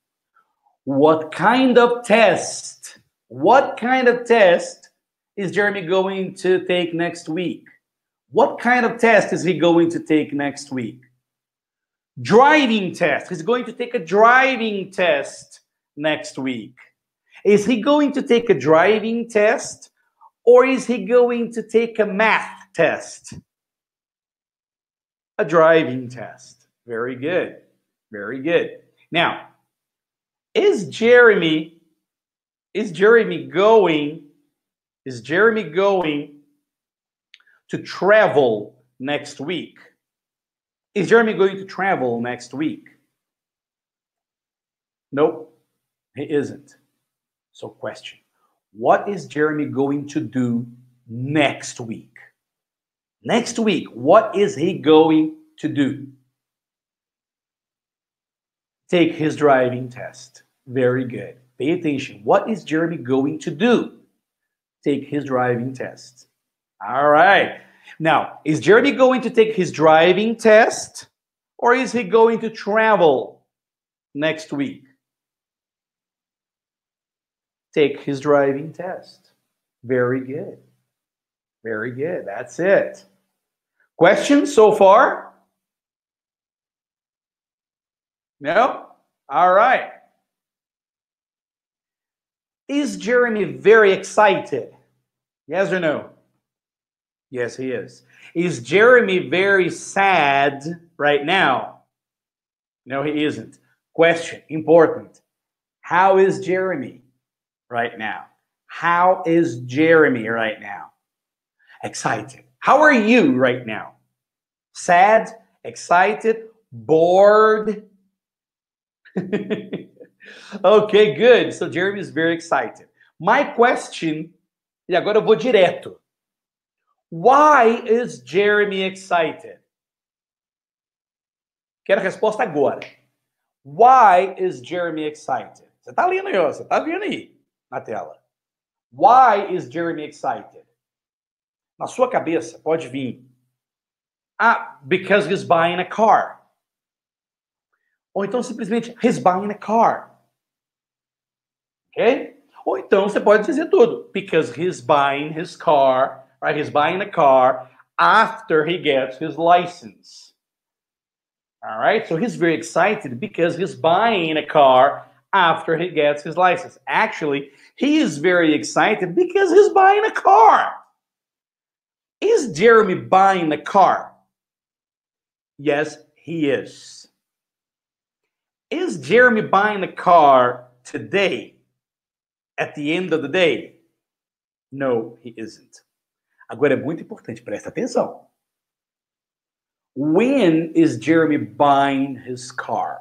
What kind of test? What kind of test is Jeremy going to take next week? What kind of test is he going to take next week? Driving test. He's going to take a driving test next week. Is he going to take a driving test or is he going to take a math test? A driving test. Very good. Very good. Now, is Jeremy going to travel next week? Is Jeremy going to travel next week? Nope, he isn't. So question, what is Jeremy going to do next week? Next week, what is he going to do? Take his driving test. Very good. Pay attention. What is Jeremy going to do? Take his driving test. All right. Now, is Jeremy going to take his driving test or is he going to travel next week? Take his driving test. Very good. Very good. That's it. Questions so far? No? All right. Is Jeremy very excited? Yes or no? Yes, he is. Is Jeremy very sad right now? No, he isn't. Question, important. How is Jeremy right now? How is Jeremy right now? Excited. How are you right now? Sad, excited, bored? Okay, good. So Jeremy is very excited. My question, e agora eu vou direto. Why is Jeremy excited? Quero a resposta agora. Why is Jeremy excited? Você tá lendo aí, ó. Você tá vendo aí na tela. Why is Jeremy excited? Na sua cabeça pode vir. Because he's buying a car. Ou então simplesmente, he's buying a car. Ok? Ou então você pode dizer tudo. Because he's buying his car, right? He's buying a car after he gets his license. All right? So he's very excited because he's buying a car after he gets his license. Actually, he is very excited because he's buying a car. Is Jeremy buying a car? Yes, he is. Is Jeremy buying a car today, at the end of the day? No, he isn't. Agora é muito importante, presta atenção. When is Jeremy buying his car?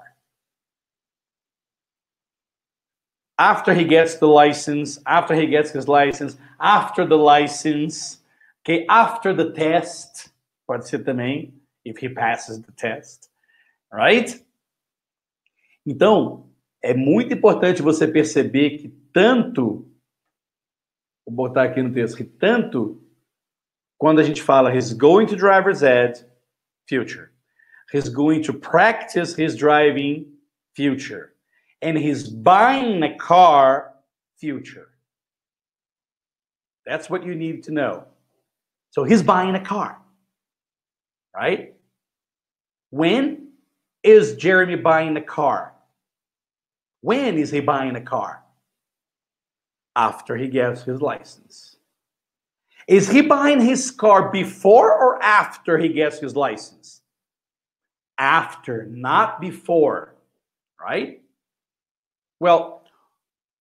After he gets the license, after he gets his license, after the license, okay, after the test, pode ser também, if he passes the test, right? Então, é muito importante você perceber que tanto, vou botar aqui no texto, que tanto quando a gente fala he's going to driver's ed, future. He's going to practice his driving, future. And he's buying a car, future. That's what you need to know. So he's buying a car, right? When is Jeremy buying a car? When is he buying a car? After he gets his license. Is he buying his car before or after he gets his license? After, not before, right? Well,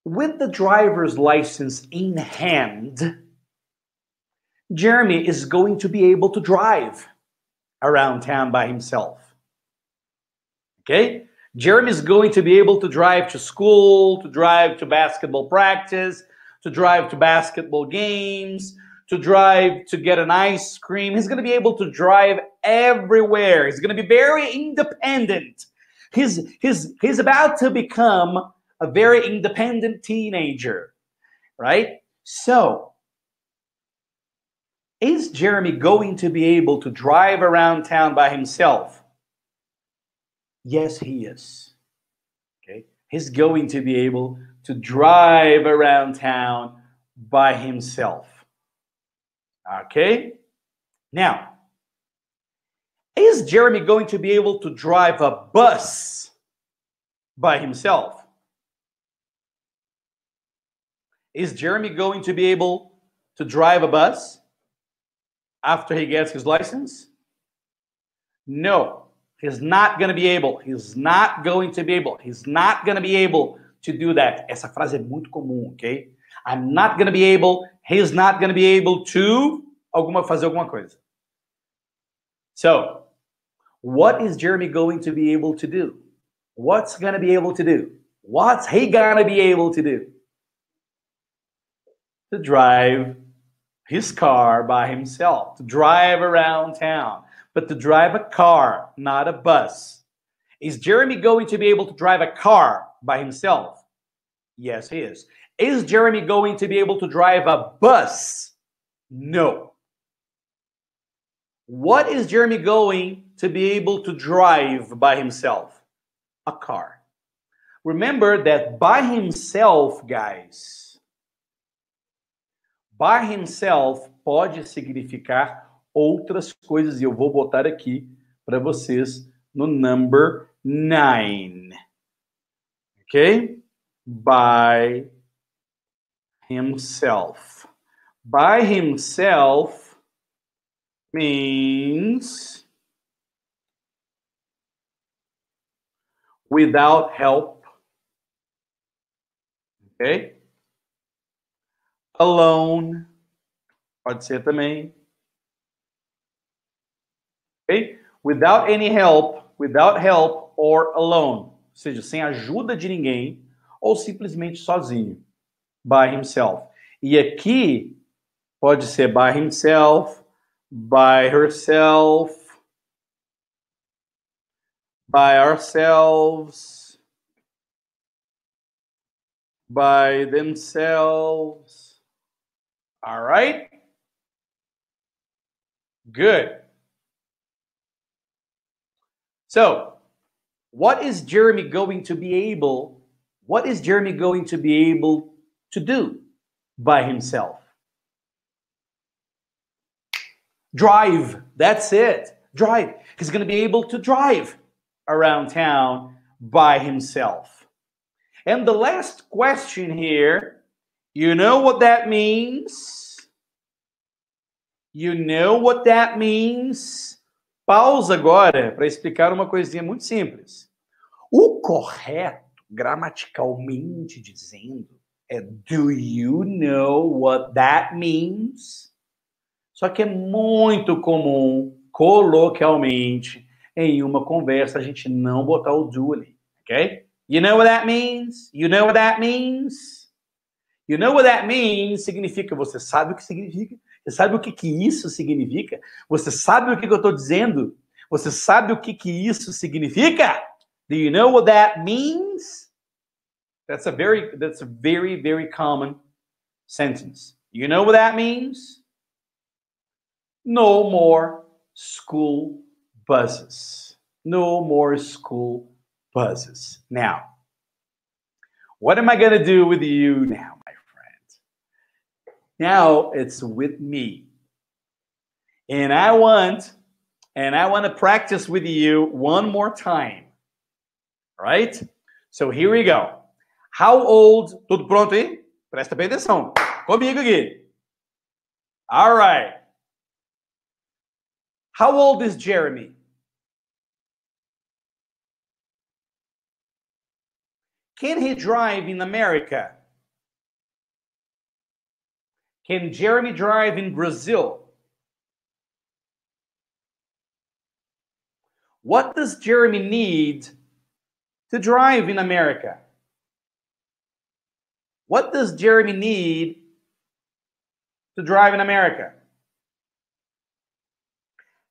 with the driver's license in hand, Jeremy is going to be able to drive around town by himself. Okay? Jeremy is going to be able to drive to school, to drive to basketball practice, to drive to basketball games, to drive to get an ice cream. He's going to be able to drive everywhere. He's going to be very independent He's about to become a very independent teenager, right? So, is Jeremy going to be able to drive around town by himself? Yes, he is. Okay? He's going to be able to drive around town by himself. Okay? Now, is Jeremy going to be able to drive a bus by himself? Is Jeremy going to be able to drive a bus after he gets his license? No, he's not going to be able. He's not going to be able. He's not going to be able to do that. Essa frase é muito comum, ok? I'm not going to be able. He's not going to be able to fazer alguma coisa. So, what is Jeremy going to be able to do? What's going to be able to do? What's he going to be able to do? To drive his car by himself, to drive around town, but to drive a car, not a bus. Is Jeremy going to be able to drive a car by himself? Yes, he is. Is Jeremy going to be able to drive a bus? No. What is Jeremy going to be able to drive by himself? A car. Remember that by himself, guys, by himself pode significar outras coisas. E eu vou botar aqui para vocês no number 9. Ok? By himself. By himself means without help. Ok? Alone. Pode ser também. Okay? Without any help, or alone. Ou seja, sem ajuda de ninguém ou simplesmente sozinho. By himself. E aqui pode ser by himself, by herself, by ourselves, by themselves. All right? Good. So, what is Jeremy going to be able to do by himself? Drive. That's it. Drive. He's going to be able to drive around town by himself. And the last question here, you know what that means? You know what that means? Pausa agora para explicar uma coisinha muito simples. O correto, gramaticalmente dizendo, é do you know what that means? Só que é muito comum, coloquialmente, em uma conversa, a gente não botar o do ali, ok? You know what that means? You know what that means? You know what that means significa, você sabe o que significa? Você sabe o que isso significa? Você sabe o que eu estou dizendo? Você sabe o que isso significa? Do you know what that means? That's a very, very common sentence. You know what that means? No more school buses. No more school buses. Now, what am I going to do with you now, my friend? Now it's with me. And I want to practice with you one more time. Right? So here we go. How old? Tudo pronto aí? Presta bem atenção. Comigo aqui. All right. How old is Jeremy? Can he drive in America? Can Jeremy drive in Brazil? What does Jeremy need to drive in America? What does Jeremy need to drive in America?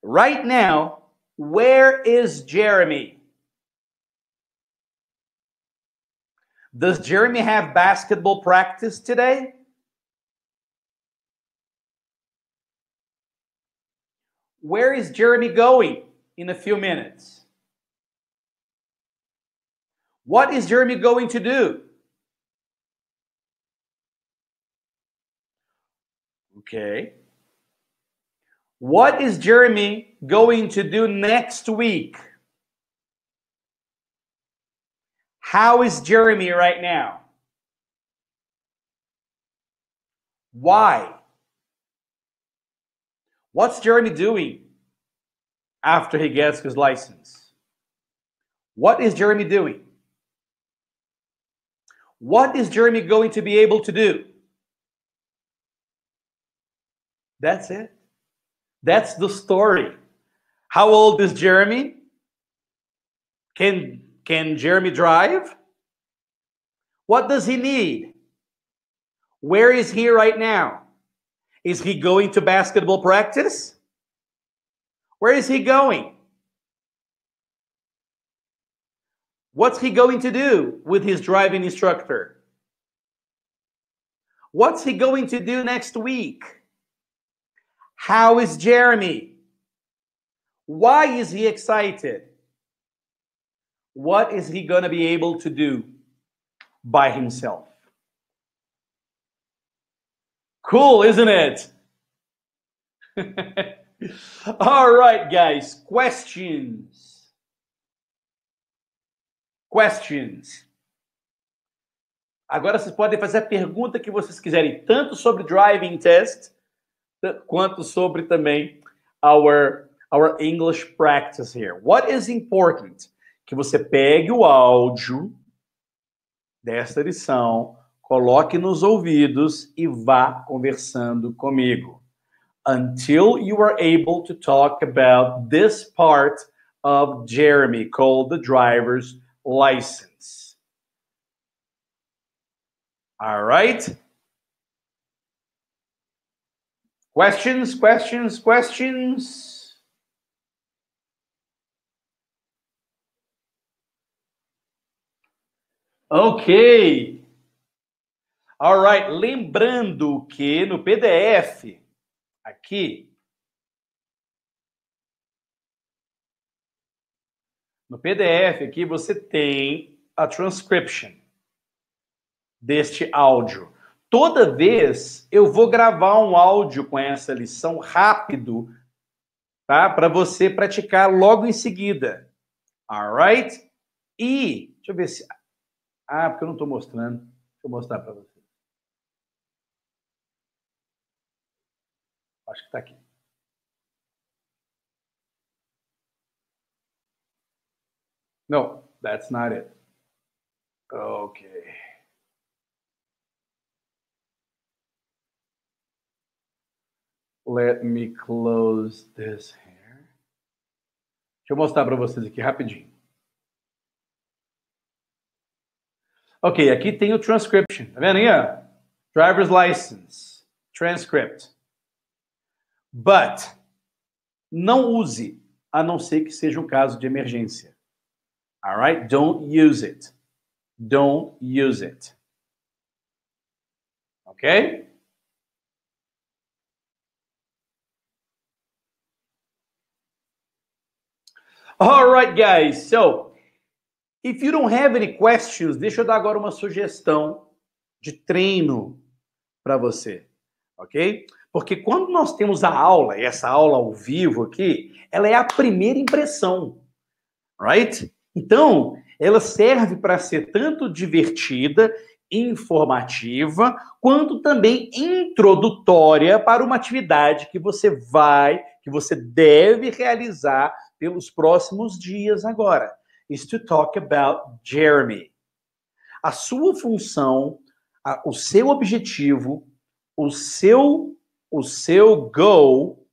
Right now, where is Jeremy? Does Jeremy have basketball practice today? Where is Jeremy going in a few minutes? What is Jeremy going to do? Okay. What is Jeremy going to do next week? How is Jeremy right now? Why? What's Jeremy doing after he gets his license? What is Jeremy doing? What is Jeremy going to be able to do? That's it. That's the story. How old is Jeremy? Can Jeremy drive? What does he need? Where is he right now? Is he going to basketball practice? Where is he going? What's he going to do with his driving instructor? What's he going to do next week? How is Jeremy? Why is he excited? What is he going to be able to do by himself? Cool, isn't it? All right, guys. Questions. Questions. Agora vocês podem fazer a pergunta que vocês quiserem, tanto sobre driving test, quanto sobre também our English practice here. What is important? Que você pegue o áudio desta lição, coloque nos ouvidos e vá conversando comigo. Until you are able to talk about this part of Jeremy called the driver's license. All right? Questions, questions, questions? Ok. All right. Lembrando que no PDF, aqui, no PDF aqui você tem a transcription deste áudio. Toda vez eu vou gravar um áudio com essa lição rápido, tá? Para você praticar logo em seguida. Alright? E, deixa eu ver se... Ah, porque eu não estou mostrando. Deixa eu mostrar para você. Acho que está aqui. No, that's not it. Okay. Let me close this here. Deixa eu mostrar para vocês aqui rapidinho. Ok, aqui tem o transcription. Tá vendo aí? Driver's license. Transcript. But, não use, a não ser que seja um caso de emergência. Alright? Don't use it. Don't use it. Ok? All right, guys. So, if you don't have any questions, deixa eu dar agora uma sugestão de treino para você, ok? Porque quando nós temos a aula, e essa aula ao vivo aqui, ela é a primeira impressão, right? Então, ela serve para ser tanto divertida, informativa, quanto também introdutória para uma atividade que você deve realizar pelos próximos dias agora. Is to talk about Jeremy. A sua função, o seu objetivo, o seu goal,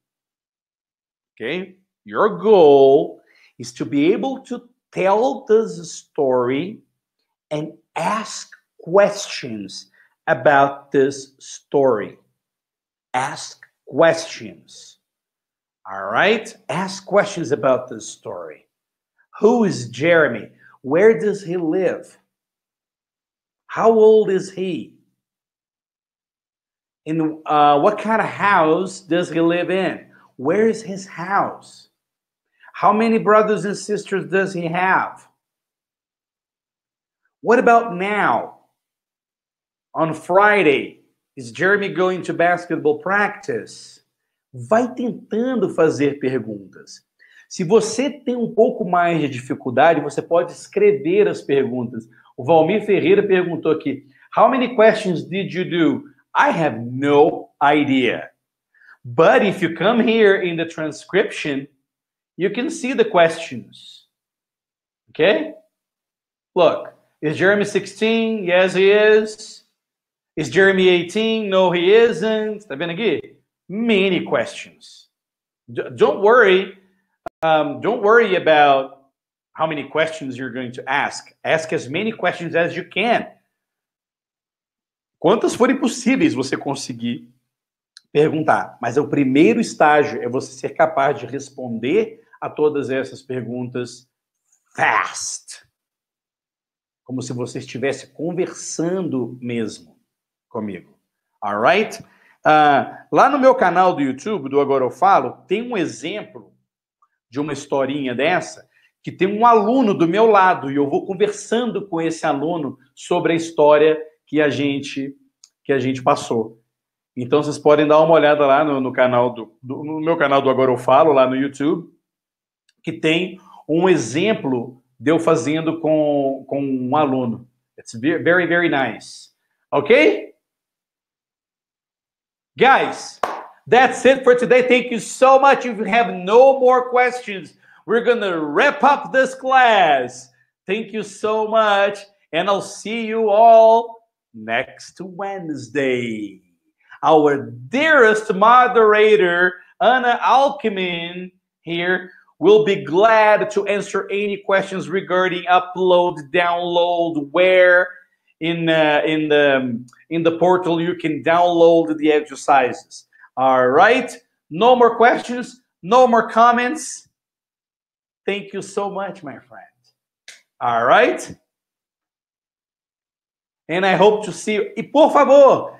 okay? Your goal is to be able to tell this story and ask questions about this story. Ask questions. All right? Ask questions about this story. Who is Jeremy? Where does he live? How old is he? And what kind of house does he live in? Where is his house? How many brothers and sisters does he have? What about now? On Friday, is Jeremy going to basketball practice? Vai tentando fazer perguntas. Se você tem um pouco mais de dificuldade, você pode escrever as perguntas. O Valmir Ferreira perguntou aqui, how many questions did you do? I have no idea. But if you come here in the transcription, you can see the questions. Okay? Look, is Jeremy 16? Yes, he is. Is Jeremy 18? No, he isn't. Tá vendo aqui? Many questions. Don't worry. Don't worry about how many questions you're going to ask. Ask as many questions as you can. Quantas forem possíveis você conseguir perguntar. Mas o primeiro estágio é você ser capaz de responder a todas essas perguntas fast. Como se você estivesse conversando mesmo comigo. Alright? Lá no meu canal do YouTube, do Agora Eu Falo, tem um exemplo de uma historinha dessa, que tem um aluno do meu lado, e eu vou conversando com esse aluno sobre a história que a gente passou. Então, vocês podem dar uma olhada lá no meu canal do Agora Eu Falo, lá no YouTube, que tem um exemplo de eu fazendo com um aluno. It's very, very nice. Okay? Guys, that's it for today. Thank you so much. If you have no more questions, we're going to wrap up this class. Thank you so much. And I'll see you all next Wednesday. Our dearest moderator, Anna Alckmin, here, will be glad to answer any questions regarding upload, download, where in the portal you can download the exercises. All right? No more questions, no more comments. Thank you so much, my friend. All right? And I hope to see you. E por favor,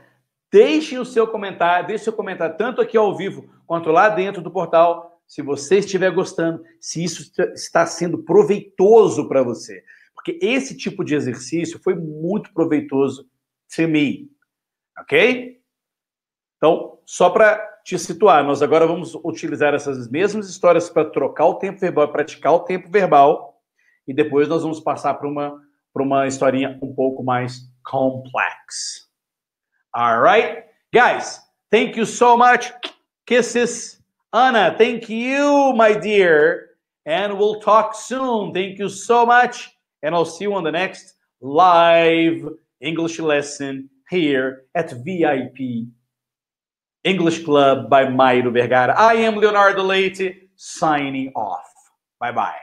deixe seu comentário tanto aqui ao vivo quanto lá dentro do portal, se você estiver gostando, se isso está sendo proveitoso para você. Porque esse tipo de exercício foi muito proveitoso to me. Ok? Então, só para te situar, nós agora vamos utilizar essas mesmas histórias para trocar o tempo verbal, praticar o tempo verbal, e depois nós vamos passar para uma historinha um pouco mais complex. All right? Guys, thank you so much. Kisses. Anna, thank you, my dear. And we'll talk soon. Thank you so much. And I'll see you on the next live English lesson here at VIP English Club by Mairo Vergara. I am Leonardo Leite, signing off. Bye-bye.